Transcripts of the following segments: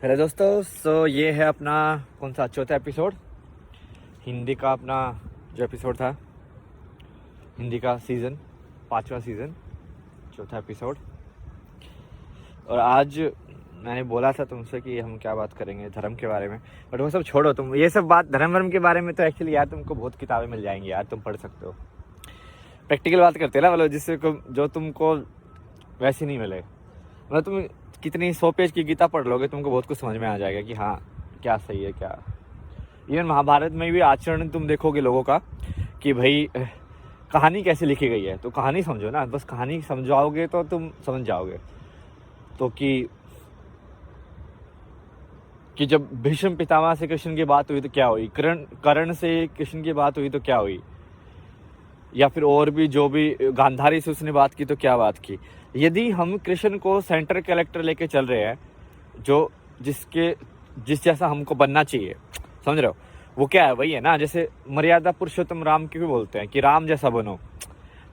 Hello दोस्तों, ये है अपना कौन सा चौथा एपिसोड हिंदी का। अपना जो एपिसोड था हिंदी का सीज़न 5वां सीज़न चौथा एपिसोड। और आज मैंने बोला था तुमसे कि हम क्या बात करेंगे धर्म के बारे में, बट वो सब छोड़ो। तुम ये सब बात धर्म के बारे में तो एक्चुअली यार तुमको बहुत किताबें मिल जाएंगी यार, तुम पढ़ सकते हो। प्रैक्टिकल बात करते हैं ना, मतलब जिससे जो तुमको वैसे नहीं मिले। मतलब तुम कितनी 100 पेज की गीता पढ़ लोगे, तुमको बहुत कुछ समझ में आ जाएगा कि हाँ क्या सही है क्या। इवन महाभारत में भी आचरण तुम देखोगे लोगों का कि भाई कहानी कैसे लिखी गई है, तो कहानी समझो ना, बस कहानी समझाओगे तो तुम समझ जाओगे। तो कि जब भीष्म पितामह से कृष्ण की बात हुई तो क्या हुई, कर्ण से कृष्ण की बात हुई तो क्या हुई, या फिर और भी जो भी गांधारी से उसने बात की तो क्या बात की। यदि हम कृष्ण को सेंटर कैरेक्टर लेके चल रहे हैं, जो जिस जैसा हमको बनना चाहिए, समझ रहे हो, वो क्या है, वही है ना। जैसे मर्यादा पुरुषोत्तम राम क्यों बोलते हैं कि राम जैसा बनो,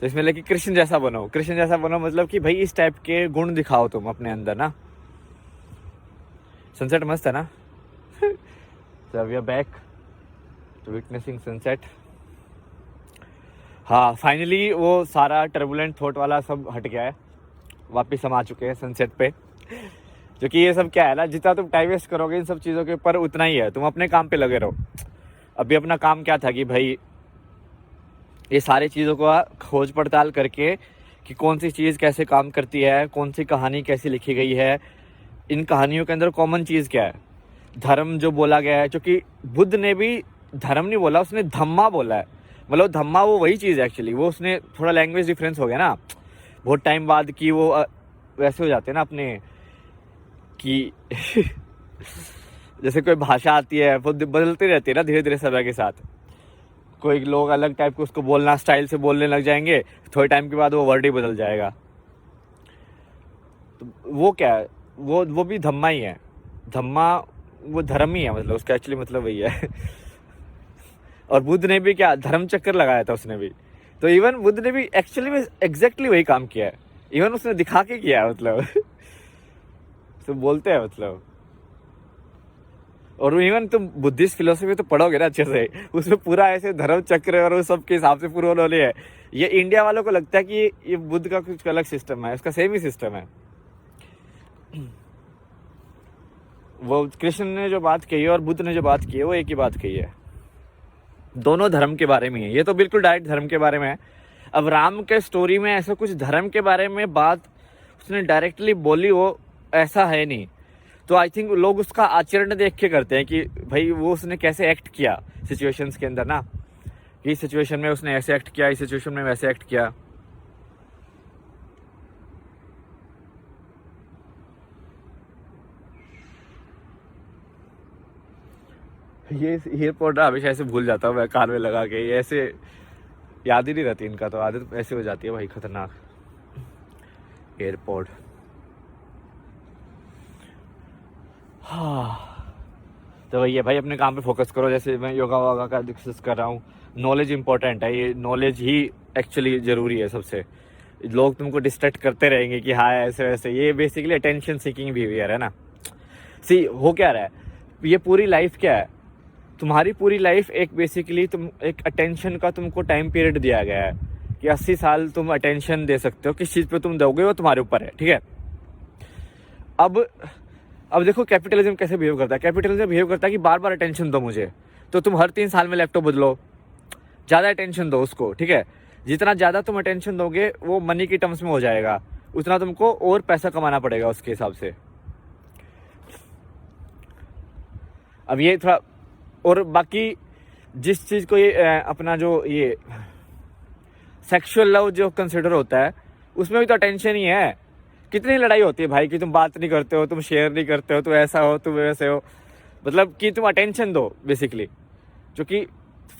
तो इसमें लेके कृष्ण जैसा बनो। कृष्ण जैसा बनो मतलब कि भाई इस टाइप के गुण दिखाओ तुम अपने अंदर ना। सनसेट मस्त है ना। So we are back to witnessing sunset. हाँ, फाइनली वो सारा टर्बुलेंट थॉट वाला सब हट गया है, वापस हम आ चुके हैं सनसेट पे। जो कि ये सब क्या है ना, जितना तुम टाइम वेस्ट करोगे इन सब चीज़ों के ऊपर उतना ही है, तुम अपने काम पे लगे रहो। अभी अपना काम क्या था कि भाई ये सारी चीज़ों को खोज पड़ताल करके कि कौन सी चीज़ कैसे काम करती है, कौन सी कहानी कैसी लिखी गई है, इन कहानियों के अंदर कॉमन चीज़ क्या है, धर्म जो बोला गया है। क्योंकि बुद्ध ने भी धर्म नहीं बोला, उसने धम्मा बोला है। मतलब धम्मा वो वही चीज़ है एक्चुअली, वो उसने थोड़ा लैंग्वेज डिफरेंस हो गया ना बहुत टाइम बाद की वो वैसे हो जाते हैं ना अपने कि जैसे कोई भाषा आती है वो बदलती रहती है ना धीरे धीरे समय के साथ। कोई लोग अलग टाइप के उसको बोलना स्टाइल से बोलने लग जाएंगे, थोड़े टाइम के बाद वो वर्ड ही बदल जाएगा। तो वो क्या है, वो भी धम्मा ही है। धम्मा वो धर्म ही है, मतलब उसका एक्चुअली मतलब वही है। और बुद्ध ने भी क्या धर्म चक्कर लगाया था उसने भी। तो इवन बुद्ध ने भी एक्चुअली में एग्जैक्टली वही काम किया है, इवन उसने दिखा के किया है, मतलब तो बोलते हैं मतलब। और इवन तुम बुद्धिस्ट फिलोसफी तो पढ़ोगे ना अच्छे से, उसमें पूरा ऐसे धर्म चक्र और उस सब के हिसाब से पूरा उन्होंने है। ये इंडिया वालों को लगता है कि ये बुद्ध का कुछ अलग सिस्टम है, उसका सेम ही सिस्टम है। वो कृष्ण ने जो बात कही है और बुद्ध ने जो बात की है वो एक ही बात कही है, दोनों धर्म के बारे में है। ये तो बिल्कुल डायरेक्ट धर्म के बारे में है। अब राम के स्टोरी में ऐसा कुछ धर्म के बारे में बात उसने डायरेक्टली बोली हो ऐसा है नहीं। तो आई थिंक लोग उसका आचरण देख के करते हैं कि भाई वो उसने कैसे एक्ट किया सिचुएशंस के अंदर ना, इस सिचुएशन में उसने ऐसे एक्ट किया, इस सिचुएशन में वैसे एक्ट किया। ये एयरपोर्ट हमेशा ऐसे भूल जाता हूँ मैं कान में लगा के, ये ऐसे याद ही नहीं रहती इनका, तो आदत ऐसे हो जाती है भाई खतरनाक। एयरपोर्ट हाँ, तो वही है भाई, अपने काम पे फोकस करो। जैसे मैं योगा वोगा का डिस्कस कर रहा हूँ, नॉलेज इंपॉर्टेंट है, ये नॉलेज ही एक्चुअली ज़रूरी है सबसे। लोग तुमको डिस्ट्रैक्ट करते रहेंगे कि हाँ ऐसे वैसे, ये बेसिकली अटेंशन सीकिंग बिहेवियर है ना। सी हो क्या रहा है, ये पूरी लाइफ क्या है, तुम्हारी पूरी लाइफ एक बेसिकली तुम एक अटेंशन का तुमको टाइम पीरियड दिया गया है कि 80 साल तुम अटेंशन दे सकते हो। किस चीज़ पे तुम दोगे वो तुम्हारे ऊपर है, ठीक है। अब देखो कैपिटलिज्म कैसे बिहेव करता है। कैपिटलिज्म बिहेव करता है कि बार बार अटेंशन दो मुझे, तो तुम हर 3 साल में लैपटॉप बदलो, ज़्यादा अटेंशन दो उसको, ठीक है। जितना ज़्यादा तुम अटेंशन दोगे वो मनी की टर्म्स में हो जाएगा, उतना तुमको और पैसा कमाना पड़ेगा उसके हिसाब से। अब ये थोड़ा, और बाकी जिस चीज़ को ये अपना जो ये सेक्सुअल लव जो कंसिडर होता है उसमें भी तो अटेंशन ही है। कितनी लड़ाई होती है भाई कि तुम बात नहीं करते हो, तुम शेयर नहीं करते हो, तुम ऐसा हो तुम वैसे हो, मतलब कि तुम अटेंशन दो बेसिकली। जो कि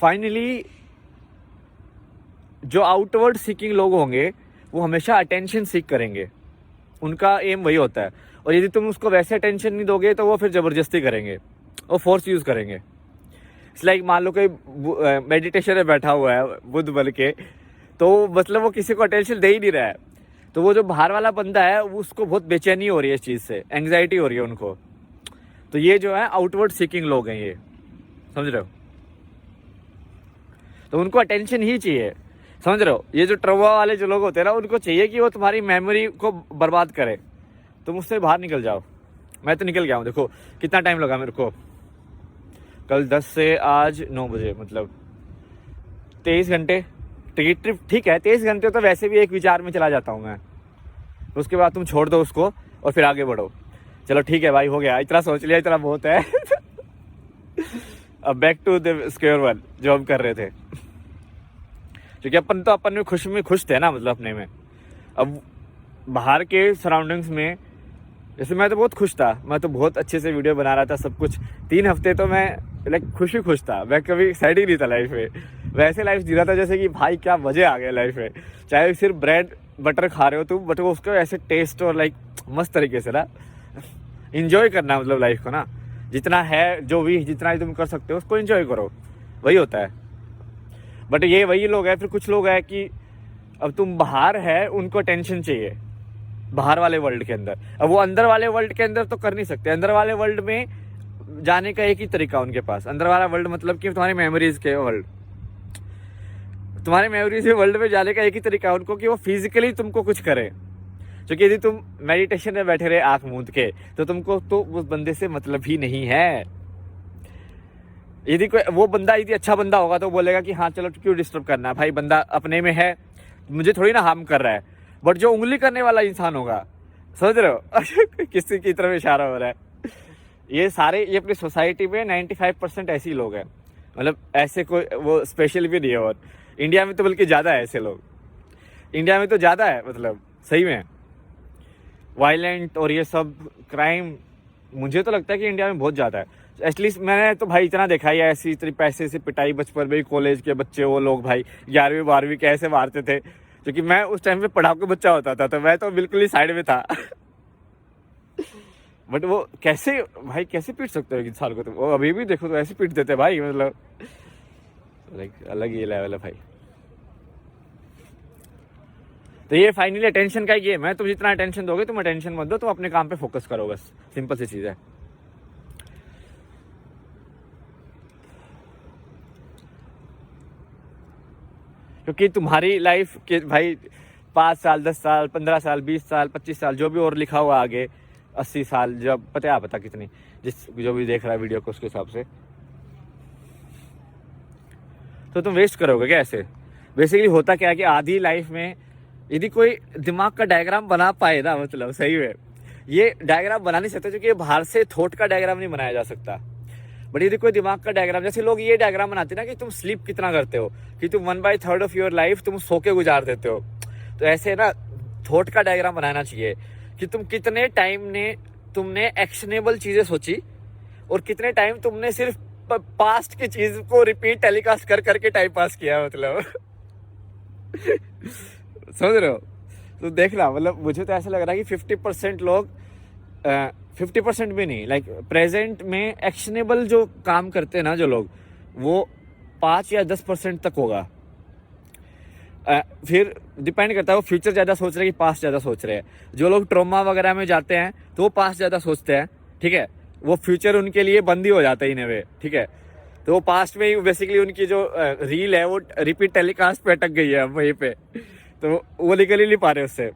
फाइनली जो आउटवर्ड सीकिंग लोग होंगे वो हमेशा अटेंशन सीक करेंगे, उनका एम वही होता है। और यदि तुम उसको वैसे अटेंशन नहीं दोगे तो वो फिर ज़बरदस्ती करेंगे और फोर्स यूज़ करेंगे। इट्स लाइक मान लो कोई मेडिटेशन में बैठा हुआ है बुद्ध बन के, तो मतलब वो किसी को अटेंशन दे ही नहीं रहा है, तो वो जो बाहर वाला बंदा है उसको बहुत बेचैनी हो रही है इस चीज़ से, एंग्जाइटी हो रही है उनको। तो ये जो है आउटवर्ड सीकिंग लोग हैं, ये समझ रहे हो। तो उनको अटेंशन ही चाहिए, समझ रहे हो। ये जो ट्रवा वाले जो लोग होते हैं ना, उनको चाहिए कि वो तुम्हारी मेमोरी को बर्बाद करे, तुम उससे बाहर निकल जाओ। मैं तो निकल गया हूँ, देखो कितना टाइम लगा मेरे को, कल 10 से आज 9 बजे, मतलब 23 घंटे। ट्रिप ठीक है, 23 घंटे तो वैसे भी एक विचार में चला जाता हूँ मैं, उसके बाद तुम छोड़ दो उसको और फिर आगे बढ़ो। चलो ठीक है भाई, हो गया, इतना सोच लिया, इतना बहुत है। अब back to the square one जो हम कर रहे थे, क्योंकि अपन में खुश थे ना, मतलब अपने में। अब बाहर के सराउंडिंग्स में जैसे मैं तो बहुत खुश था, मैं तो बहुत अच्छे से वीडियो बना रहा था, सब कुछ। 3 हफ्ते तो मैं लाइक खुश था, मैं कभी सैड ही नहीं था लाइफ में। वैसे लाइफ जी रहा था जैसे कि भाई क्या मजे आ गए लाइफ में। चाहे सिर्फ ब्रेड बटर खा रहे हो तुम, बट वो उसका ऐसे टेस्ट और लाइक मस्त तरीके से ना इंजॉय करना, मतलब लाइफ को ना, जितना है जो भी जितना ही तुम कर सकते हो उसको इंजॉय करो, वही होता है। बट ये वही लोग हैं, फिर कुछ लोग हैं कि अब तुम बाहर है, उनको टेंशन चाहिए बाहर वाले वर्ल्ड के अंदर। अब वो अंदर वाले वर्ल्ड के अंदर तो कर नहीं सकते। अंदर वाले वर्ल्ड में जाने का एक ही तरीका उनके पास, अंदर वाला वर्ल्ड मतलब कि तुम्हारी मेमोरीज के वर्ल्ड, तुम्हारे मेमोरीज के वर्ल्ड में जाने का एक ही तरीका उनको कि वो फिजिकली तुमको कुछ करे। क्योंकि यदि तुम मेडिटेशन में बैठे रहे आंख मूंद के, तो तुमको तो उस बंदे से मतलब ही नहीं है। यदि कोई वो बंदा यदि अच्छा बंदा होगा तो बोलेगा कि हाँ चलो क्यों डिस्टर्ब करना है भाई, बंदा अपने में है, मुझे थोड़ी ना हार्म कर रहा है। बट जो उंगली करने वाला इंसान होगा, समझ रहे हो, किसी की तरफ इशारा हो रहा है, ये अपनी सोसाइटी में 95% ऐसे ही लोग हैं, मतलब ऐसे कोई वो स्पेशल भी नहीं है। और इंडिया में तो बल्कि ज़्यादा है ऐसे लोग, इंडिया में तो ज़्यादा है, मतलब सही में वायलेंट और ये सब क्राइम मुझे तो लगता है कि इंडिया में बहुत ज़्यादा है। एटलीस्ट मैंने तो भाई इतना देखा ही है, ऐसी इतनी पैसे से पिटाई बचपन में, कॉलेज के बच्चे वो लोग भाई 11वीं 12वीं कैसे मारते थे। क्योंकि मैं उस टाइम पे पढ़ाकू बच्चा होता था, तो मैं तो बिल्कुल ही साइड में था। बट वो कैसे भाई कैसे पीट सकते हो एक इंसान को, तुम वो अभी भी देखो तो ऐसे पीट देते भाई, मतलब लाइक अलग ही लेवल है भाई। तो ये फाइनली अटेंशन का गेम है, तुम जितना अटेंशन दोगे, तुम अटेंशन मत दो, तुम अपने काम पे फोकस करो, बस सिंपल सी चीज है। क्योंकि तुम्हारी लाइफ के भाई 5 साल 10 साल 15 साल 20 साल 25 साल जो भी और लिखा हुआ आगे 80 साल, जब पता कितनी, जिस जो भी देख रहा है वीडियो को उसके हिसाब से, तो तुम वेस्ट करोगे क्या ऐसे। बेसिकली होता क्या है कि आधी लाइफ में यदि कोई दिमाग का डायग्राम बना पाए ना, मतलब सही में ये डायग्राम बना नहीं सकते, क्योंकि ये बाहर से थॉट का डायग्राम नहीं बनाया जा सकता। बट यदि कोई दिमाग का डायग्राम, जैसे लोग ये डायग्राम बनाते हैं ना कि तुम स्लीप कितना करते हो, कि तुम 1/3 ऑफ योर लाइफ तुम सो के गुजार देते हो, तो ऐसे ना थॉट का डायग्राम बनाना चाहिए कि तुम कितने टाइम तुमने एक्शनेबल चीजें सोची और कितने टाइम तुमने सिर्फ पास्ट की चीज को रिपीट टेलीकास्ट कर करके टाइम पास किया, मतलब समझ रहे हो। तो देखना, मतलब मुझे तो ऐसा लग रहा है कि 50% लोग 50% भी नहीं, लाइक प्रेजेंट में एक्शनेबल जो काम करते हैं ना जो लोग, वो 5 या 10% तक होगा। फिर डिपेंड करता है वो फ्यूचर ज़्यादा सोच रहे हैं कि पास्ट ज़्यादा सोच रहे हैं। जो लोग ट्रॉमा वगैरह में जाते हैं तो वो पास्ट ज़्यादा सोचते हैं, ठीक है, वो फ्यूचर उनके लिए बंद ही हो जाता है इन वे, ठीक है। तो वो पास्ट में ही बेसिकली उनकी जो रील है वो रिपीट टेलीकास्ट पे अटक गई है वहीं पे, तो वो निकल ही नहीं पा रहे उससे।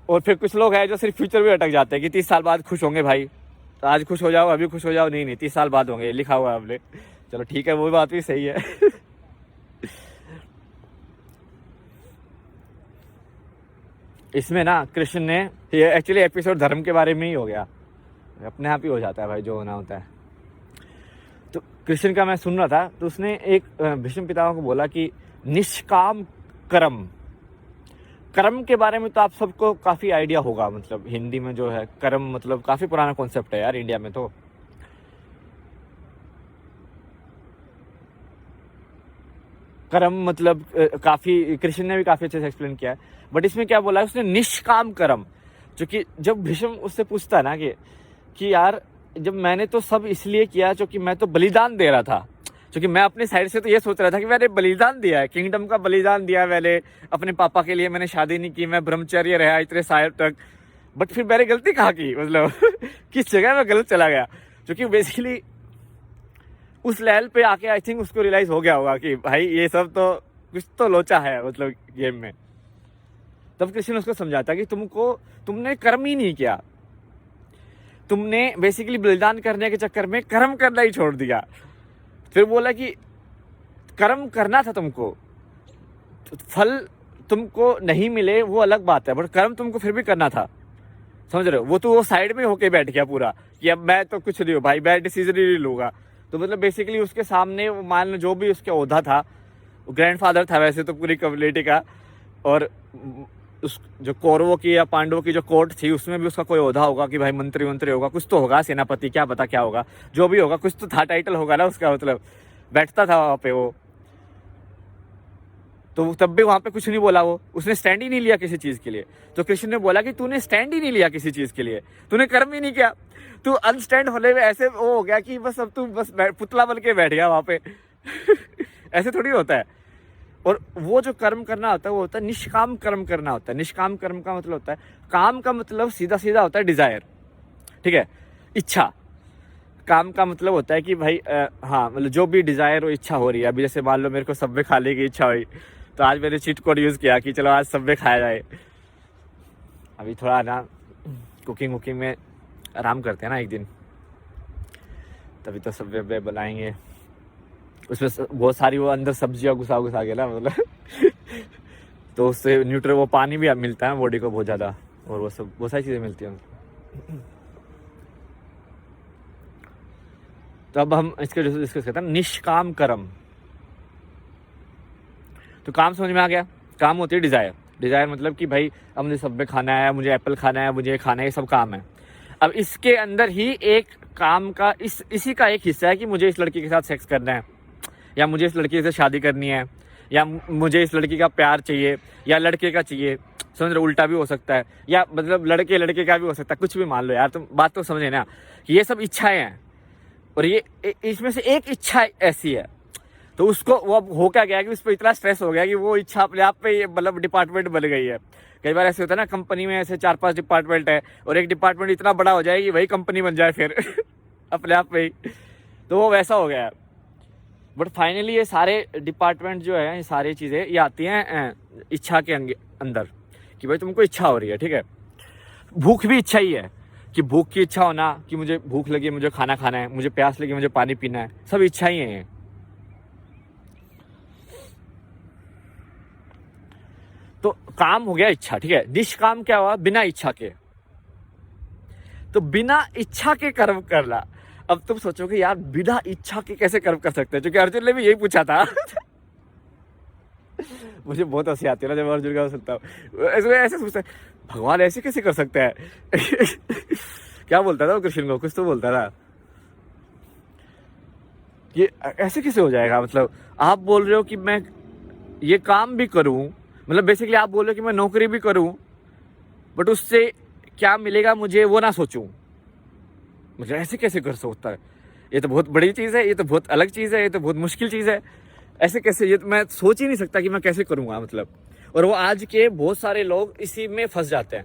और फिर कुछ लोग हैं जो सिर्फ फ्यूचर में अटक जाते हैं कि 30 साल बाद खुश होंगे भाई, तो आज खुश हो जाओ, अभी खुश हो जाओ, नहीं 30 साल बाद होंगे, लिखा हुआ है हमने। चलो ठीक है, वो बात भी सही है। इसमें ना कृष्ण ने, ये एक्चुअली एपिसोड धर्म के बारे में ही हो गया, अपने आप ही हो जाता है भाई जो होना होता है। तो कृष्ण का मैं सुन रहा था, तो उसने एक भीष्म पितामह को बोला कि निष्काम कर्म के बारे में तो आप सबको काफी आइडिया होगा, मतलब हिंदी में जो है कर्म मतलब काफी पुराना कॉन्सेप्ट है यार इंडिया में। तो कर्म मतलब काफी कृष्ण ने भी काफी अच्छे से एक्सप्लेन किया है। बट इसमें क्या बोला है उसने, निष्काम कर्म। जो कि जब भीष्म उससे पूछता है ना कि यार जब मैंने तो सब इसलिए किया क्योंकि मैं तो बलिदान दे रहा था, क्योंकि मैं अपनी साइड से तो ये सोच रहा था कि मैंने बलिदान दिया है, किंगडम का बलिदान दिया मैंने, अपने पापा के लिए मैंने शादी नहीं की, मैं ब्रह्मचर्य रहा इतने साल तक, बट फिर मैंने गलती कहाँ की, मतलब किस जगह में गलत चला गया, क्योंकि बेसिकली उस लेवल पे आके आई थिंक उसको रियलाइज हो गया होगा कि भाई ये सब तो कुछ तो लोचा है मतलब गेम में। तब कृष्ण उसको समझाता कि तुमने कर्म ही नहीं किया, तुमने बेसिकली बलिदान करने के चक्कर में कर्म करना ही छोड़ दिया। फिर बोला कि कर्म करना था तुमको, फल तुमको नहीं मिले वो अलग बात है, बट कर्म तुमको फिर भी करना था, समझ रहे हो। वो साइड में होके बैठ गया पूरा कि अब मैं तो कुछ नहीं हूँ भाई, मैं डिसीजन ही नहीं लूँगा। तो मतलब बेसिकली उसके सामने मान लो जो भी उसका ओहदा था, ग्रैंडफादर था वैसे तो पूरी कम्युनिटी का, और उस जो कौरवों की या पांडवों की जो कोर्ट थी उसमें भी उसका कोई ओहदा होगा कि भाई मंत्री होगा, कुछ तो होगा, सेनापति, क्या पता क्या होगा, जो भी होगा कुछ तो था, टाइटल होगा ना उसका, मतलब बैठता था वहाँ पे वो। तो तब भी वहाँ पे कुछ नहीं बोला, वो उसने स्टैंड ही नहीं लिया किसी चीज़ के लिए। तो कृष्ण ने बोला कि तूने स्टैंड ही नहीं लिया किसी चीज़ के लिए, तूने कर्म ही नहीं किया, तू अनस्टैंड होने में ऐसे वो हो गया कि बस अब तू बस पुतला बन के बैठ गया वहाँ पे ऐसे थोड़ी होता है। और वो जो कर्म करना होता है वो होता है निष्काम कर्म करना होता है। निष्काम कर्म का मतलब होता है, काम का मतलब सीधा सीधा होता है डिजायर, ठीक है, इच्छा। काम का मतलब होता है कि भाई हाँ मतलब जो भी डिजायर हो, इच्छा हो रही है। अभी जैसे मान लो मेरे को सब्वे खाने की इच्छा हुई, तो आज मैंने चीट कोड यूज़ किया कि चलो आज सब्वे खाया जाए। अभी थोड़ा ना कुकिंग में आराम करते हैं ना एक दिन, तभी तो सब्वे बनाएंगे। उसमें बहुत सारी वो अंदर सब्जियां घुसा के ना, मतलब तो उससे न्यूट्रिय वो पानी भी मिलता है बॉडी को बहुत ज़्यादा, और वो सब बहुत सारी चीज़ें मिलती हैं। तो अब हम इसके डिस्कस करते हैं निष्काम कर्म। तो काम समझ में आ गया, काम होती है डिज़ायर। डिज़ायर मतलब कि भाई अब मुझे सब्वे खाना है, मुझे एप्पल खाना है, मुझे खाना है, ये सब काम है। अब इसके अंदर ही एक काम का इसी का एक हिस्सा है कि मुझे इस लड़की के साथ सेक्स करना है, या मुझे इस लड़की से शादी करनी है, या मुझे इस लड़की का प्यार चाहिए, या लड़के का चाहिए, समझ रहे, उल्टा भी हो सकता है, या मतलब लड़के का भी हो सकता है, कुछ भी मान लो यार, तुम बात तो समझे ना कि ये सब इच्छाएं हैं। और ये इसमें से एक इच्छा ऐसी है, तो उसको वो अब हो क्या गया कि उस पर इतना स्ट्रेस हो गया कि वो इच्छा अपने आप पे मतलब डिपार्टमेंट बन गई है। कई बार ऐसे होता है ना, कंपनी में ऐसे 4-5 डिपार्टमेंट है, और एक डिपार्टमेंट इतना बड़ा हो जाए कि वही कंपनी बन जाए फिर अपने आप पे ही, तो वो वैसा हो गया है। बट फाइनली ये सारे डिपार्टमेंट जो है, ये सारी चीज़ें ये आती हैं इच्छा के अंदर, कि भाई तुमको इच्छा हो रही है, ठीक है। भूख भी इच्छा ही है, कि भूख की इच्छा होना कि मुझे भूख लगी, मुझे खाना खाना है, मुझे प्यास लगी, मुझे पानी पीना है, सब इच्छा ही है। तो काम हो गया इच्छा, ठीक है। निष्काम क्या हुआ, बिना इच्छा के। तो बिना इच्छा के कर्म करना। अब तुम सोचोगे यार बिना इच्छा के कैसे कर्म कर सकते हैं, क्योंकि अर्जुन ने भी यही पूछा था मुझे बहुत हंसी आती है ना जब अर्जुन का सुनता हूँ, ऐसे सोचता है भगवान ऐसे कैसे कर सकते हैं क्या बोलता था वो कृष्ण को, कुछ तो बोलता था, ये ऐसे कैसे हो जाएगा, मतलब आप बोल रहे हो कि मैं ये काम भी करूं, मतलब बेसिकली आप बोल रहे हो कि मैं नौकरी भी करूं, बट उससे क्या मिलेगा मुझे वो ना सोचूं, मुझे ऐसे कैसे कर सकता है, ये तो बहुत बड़ी चीज़ है, ये तो बहुत अलग चीज़ है, ये तो बहुत मुश्किल चीज़ है, ऐसे कैसे, ये तो मैं सोच ही नहीं सकता कि मैं कैसे करूँगा, मतलब। और वो आज के बहुत सारे लोग इसी में फंस जाते हैं,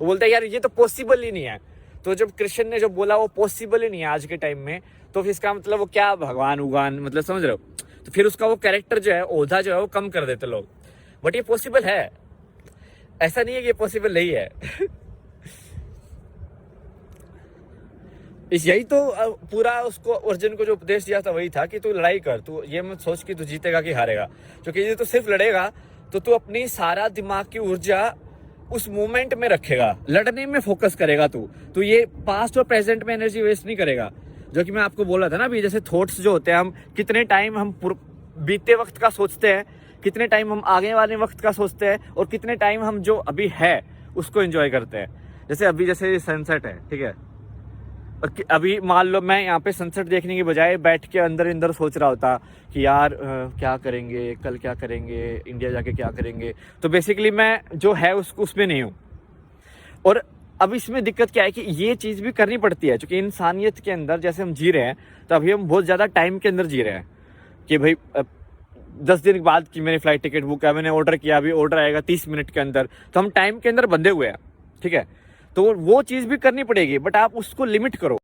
वो बोलते हैं यार ये तो पॉसिबल ही नहीं है। तो जब कृष्ण ने जो बोला वो पॉसिबल ही नहीं है आज के टाइम में, तो फिर इसका मतलब वो क्या भगवान उगान, मतलब समझ रहे हो, तो फिर उसका वो कैरेक्टर जो है, ओहदा जो है वो कम कर देते लोग। बट ये पॉसिबल है, ऐसा नहीं है कि ये पॉसिबल नहीं है यही तो पूरा उसको अर्जुन को जो उपदेश दिया था वही था कि तू लड़ाई कर, तू ये मत सोच कि तू जीतेगा कि हारेगा, क्योंकि ये तो सिर्फ लड़ेगा तो तू अपनी सारा दिमाग की ऊर्जा उस मोमेंट में रखेगा, लड़ने में फोकस करेगा तू ये पास्ट और प्रेजेंट में एनर्जी वेस्ट नहीं करेगा। जो कि मैं आपको बोल रहा था ना अभी, जैसे थॉट्स जो होते हैं, हम कितने टाइम हम बीते वक्त का सोचते हैं, कितने टाइम हम आगे वाले वक्त का सोचते हैं, और कितने टाइम हम जो अभी है उसको एंजॉय करते हैं। जैसे अभी जैसे सनसेट है, ठीक है, और अभी मान लो मैं यहाँ पे सनसेट देखने की बजाय बैठ के अंदर सोच रहा होता कि यार क्या करेंगे, कल क्या करेंगे, इंडिया जाके क्या करेंगे, तो बेसिकली मैं जो है उसमें नहीं हूँ। और अब इसमें दिक्कत क्या है कि ये चीज़ भी करनी पड़ती है, क्योंकि इंसानियत के अंदर जैसे हम जी रहे हैं, तो अभी हम बहुत ज़्यादा टाइम के अंदर जी रहे हैं कि भाई 10 दिन बाद की मैंने फ्लाइट टिकट बुक है, मैंने ऑर्डर किया, अभी ऑर्डर आएगा 30 मिनट के अंदर, तो हम टाइम के अंदर बंधे हुए हैं, ठीक है। तो वो चीज़ भी करनी पड़ेगी, बट आप उसको लिमिट करो।